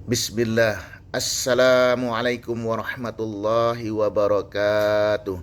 Bismillah. Assalamualaikum warahmatullahi wabarakatuh.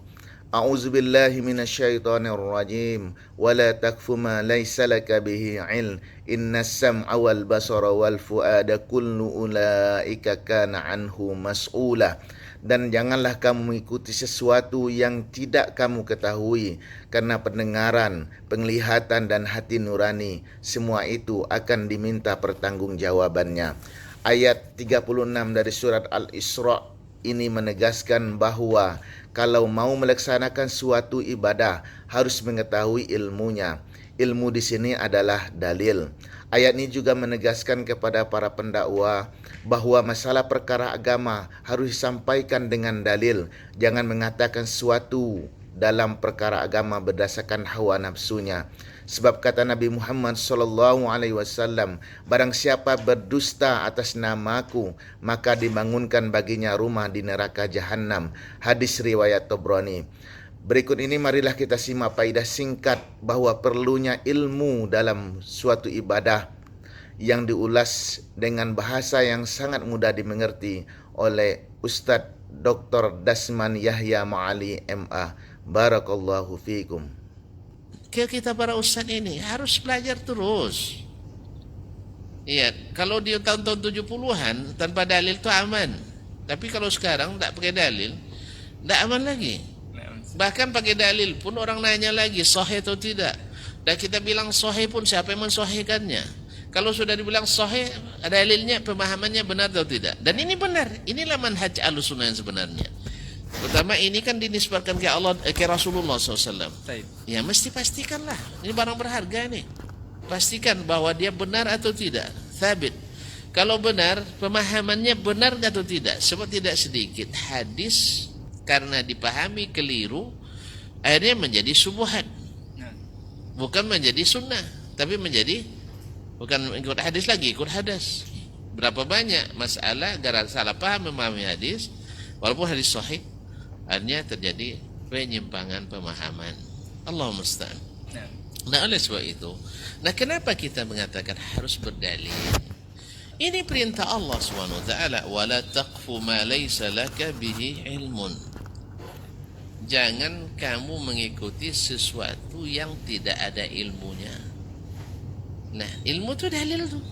A'udzu billahi minasyaitonir rajim. Wala takfu ma laysa laka bihi ilm. Innas sam'a wal basara wal fuada kullu ulaika kana anhu mas'ula. Dan janganlah kamu mengikuti sesuatu yang tidak kamu ketahui, karena pendengaran, penglihatan dan hati nurani semua itu akan diminta pertanggungjawabannya. Ayat 36 dari surat Al-Isra ini menegaskan bahwa kalau mau melaksanakan suatu ibadah harus mengetahui ilmunya. Ilmu di sini adalah dalil. Ayat ini juga menegaskan kepada para pendakwa bahwa masalah perkara agama harus disampaikan dengan dalil. Jangan mengatakan sesuatu dalam perkara agama berdasarkan hawa nafsunya. Sebab kata Nabi Muhammad SAW, barang siapa berdusta atas namaku, maka dibangunkan baginya rumah di neraka jahanam. Hadis riwayat Tabrani. Berikut ini marilah kita simak faedah singkat bahwa perlunya ilmu dalam suatu ibadah yang diulas dengan bahasa yang sangat mudah dimengerti oleh Ustadz Dr. Dasman Yahya Ma'ali MA. Barakallahu fiikum. Kita para ustadz ini harus belajar terus. Iya, kalau di tahun-tahun 70-an tanpa dalil itu aman. Tapi kalau sekarang tak pakai dalil, tak aman lagi. Bahkan pakai dalil pun orang nanya lagi sahih atau tidak. Dan kita bilang sahih pun siapa yang mensahihkannya? Kalau sudah dibilang sahih, ada dalilnya, pemahamannya benar atau tidak. Dan ini benar. Inilah manhaj Ahlussunnah yang sebenarnya. Pertama ini kan dinisbatkan ke Allah, ke Rasulullah SAW. Ya mesti pastikanlah. Ini barang berharga nih. Pastikan bahwa dia benar atau tidak. Thabit. Kalau benar, pemahamannya benar atau tidak. Sebab tidak sedikit hadis karena dipahami keliru, akhirnya menjadi subuhat. Bukan menjadi sunnah, tapi menjadi bukan ikut hadis lagi, ikut hadas. Berapa banyak masalah gara salah paham memahami hadis, walaupun hadis sahih, akhirnya terjadi penyimpangan pemahaman. Allahumma musta'an. Nah oleh sebab itu, nah kenapa kita mengatakan harus berdalil? Ini perintah Allah SWT. Wala taqfu ma laysa laka bihi ilmun. Jangan kamu mengikuti sesuatu yang tidak ada ilmunya. Nah ilmu itu dalil tuh.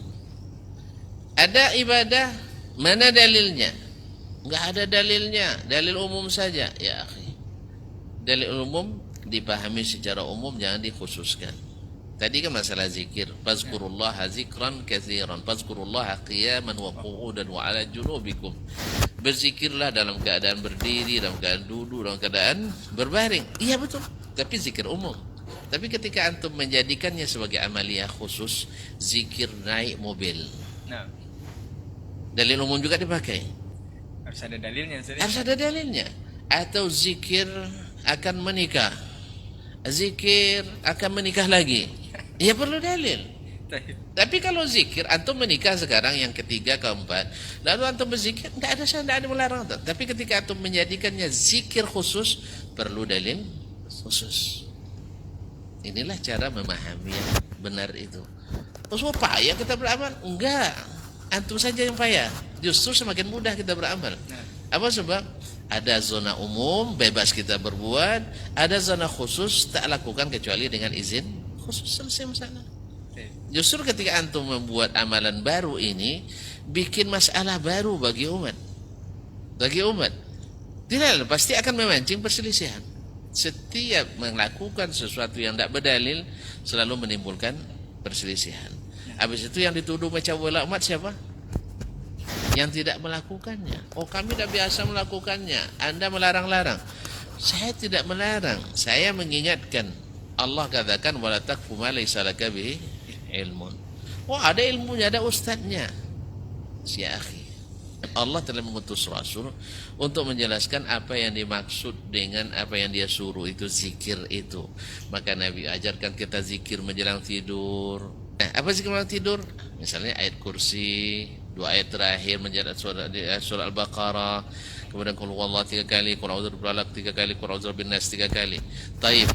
Ada ibadah, mana dalilnya? Enggak ada dalilnya, dalil umum saja. Ya akhi, dalil umum dipahami secara umum, jangan dikhususkan. Tadi kan masalah zikir, fazkurullaha zikran katsiran, fazkurullaha qiyaman wa qu'udan wa 'ala junubikum. Berzikirlah dalam keadaan berdiri, dalam keadaan duduk, dalam keadaan berbaring. Iya betul, tapi zikir umum. Tapi ketika antum menjadikannya sebagai amalia khusus, zikir naik mobil. Dalil umum juga dipakai. Harus ada dalilnya. Harus ada dalilnya. Atau zikir akan menikah, zikir akan menikah lagi, ya perlu dalil. Tapi kalau zikir antum menikah sekarang yang ketiga keempat, lalu antum berzikir, tidak ada melarang. Tapi ketika antum menjadikannya zikir khusus, perlu dalil khusus. Inilah cara memahami yang benar itu. Terus payah kita beramal? Enggak, antum saja yang payah. Justru semakin mudah kita beramal. Apa sebab? Ada zona umum, bebas kita berbuat. Ada zona khusus, tak lakukan kecuali dengan izin khusus. Selesai masalah. Justru ketika antum membuat amalan baru ini, bikin masalah baru bagi umat. Bagi umat. Tidak, pasti akan memancing perselisihan. Setiap melakukan sesuatu yang tidak berdalil, selalu menimbulkan perselisihan. Habis itu yang dituduh macam bola umat siapa? Yang tidak melakukannya. Oh kami dah biasa melakukannya, Anda melarang-larang. Saya tidak melarang, saya mengingatkan. Allah katakan wala taqfu ma laysa laka bihi ilmun. Oh ada ilmunya, ada ustadznya. Si akhi, Allah telah mengutus Rasul untuk menjelaskan apa yang dimaksud dengan apa yang dia suruh, itu zikir itu. Maka Nabi ajarkan kita zikir menjelang tidur. Nah, apa zikir menjelang tidur? Misalnya ayat kursi, dua ayat terakhir menjelang surah Al-Baqarah, kemudian qul huwallahu 3 kali, qul a'udzu birabbil falaq 3 kali, qul a'udzu birabbin nas 3 kali. Taib.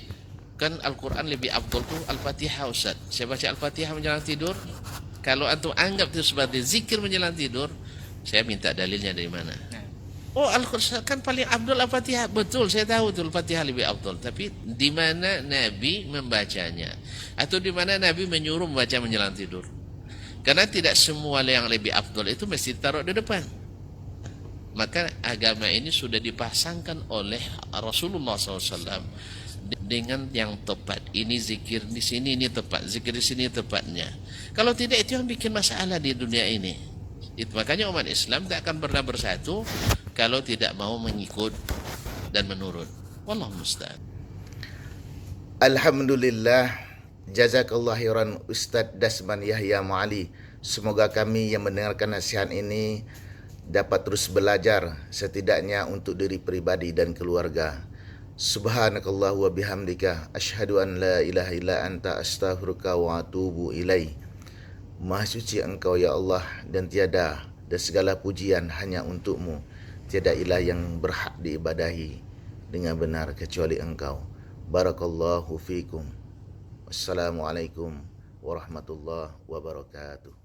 Kan Al-Quran lebih afdal tuh Al-Fatihah Ustaz. Saya baca Al-Fatihah menjelang tidur. Kalau antum anggap itu sebagai zikir menjelang tidur, Saya minta dalilnya dari mana? Nah, Oh, Al-Quran kan paling afdal Al-Fatihah. Betul, saya tahu betul Al-Fatihah lebih afdal. Tapi di mana Nabi membacanya? Atau di mana Nabi menyuruh membaca menjelang tidur? Karena tidak semua yang lebih afdal itu mesti ditaruh di depan. Maka agama ini sudah dipasangkan oleh Rasulullah SAW dengan yang tepat. Ini zikir di sini, ini tepat. Zikir di sini tepatnya. Kalau tidak, itu yang bikin masalah di dunia ini. Itu makanya umat Islam tak akan pernah bersatu kalau tidak mau mengikut dan menurut. Wallahu musta'an. Alhamdulillah, jazakallah khairan Ustadz Dasman Yahya Ma'ali. Semoga kami yang mendengarkan nasihat ini dapat terus belajar, setidaknya untuk diri pribadi dan keluarga. Subhanakallah wa bihamdika, asyhadu an la ilaha illa anta, astaghfiruka wa atubu ilaih. Maha suci Engkau ya Allah, dan segala pujian hanya untukmu. Tiada ilah yang berhak diibadahi dengan benar kecuali Engkau. Barakallahu fikum. Wassalamualaikum warahmatullahi wabarakatuh.